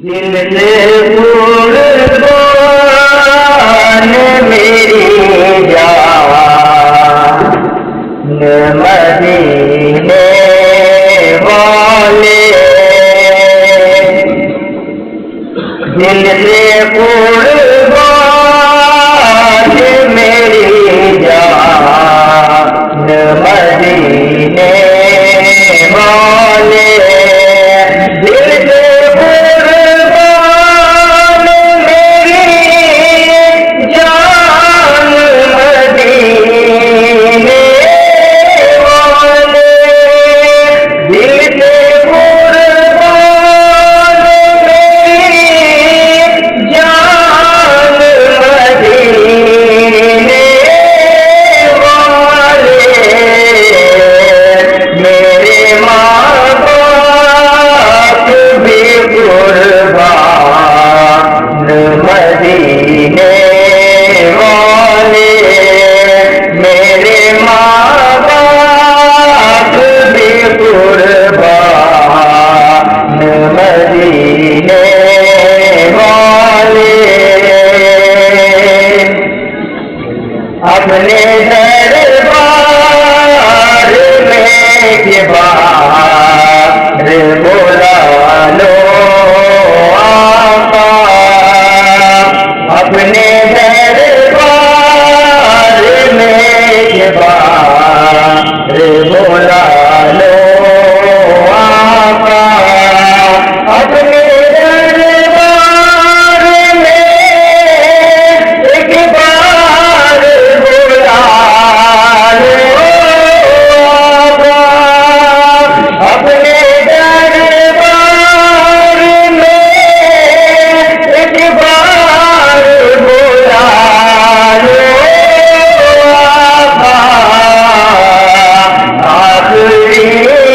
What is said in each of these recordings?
دل سے قربان میری جان مدینے والے، دل سے قربان میری جان مدینے والے، دل سے قربان میری جان مدینے والے، دل سے قربان میری جان مدینے والے، میرے ماں باپ بھی قربان مدینے والے، میرے ماں باپ بھی قربان مدینے والے، اپنے دربار میں کے بار بلا لو آقا، اپنے دربار میں کے بار بلا لو آقا، اپنے دربار میں ایک بار بلا لو آقا، اپنے دربار میں ایک بار بلا لو آقا، آخری ہے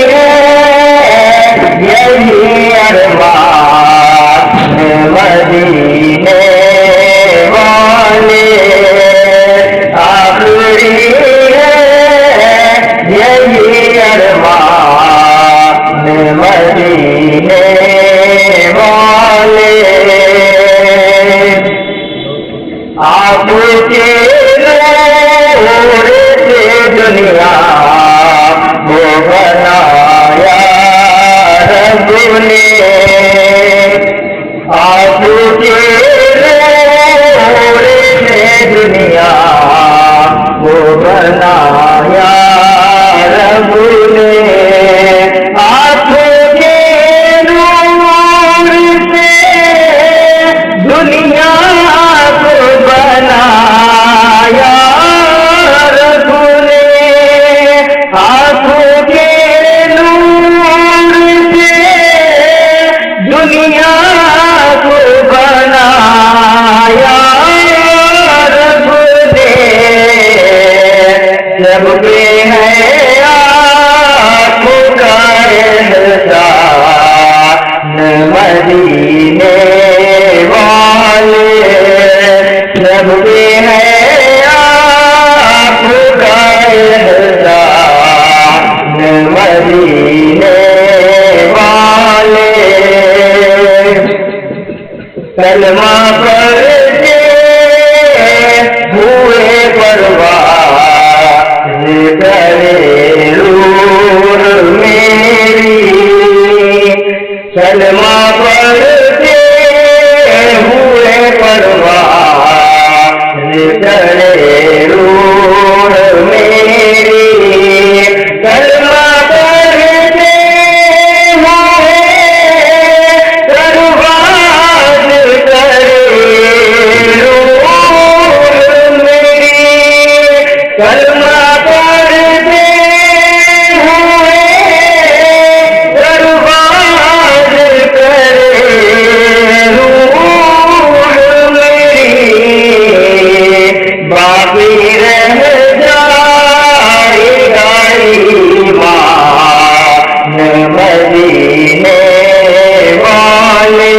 یہی ارمان مدینے والے، آخری ہے یہی ارمان مدینے والے، آپ کے نور سے دنیا وہ بنایا رب نے، آپ کے نور سے دنیا وہ بنایا رب نے، آپ کے نور سے دنیا کو بنایا رب نے، آپ کے نور سے دنیا کو بنایا رب نے، سب پہ ہے آپ کا احسان مدینے والے، سب پہ ہے آپ کا احسان مدینے والے، کلمہ پڑھتے ہوئے پرواز کرے روح میری، کلمہ پڑھتے ہوئے پرواز کرے روح میری، کلمہ پڑھتے ہوئے پرواز کرے روح میری، کلمہ پڑھتے ہوئے پرواز کرے روح میری، باقی رہ جائے گا ایمان مدینے والے،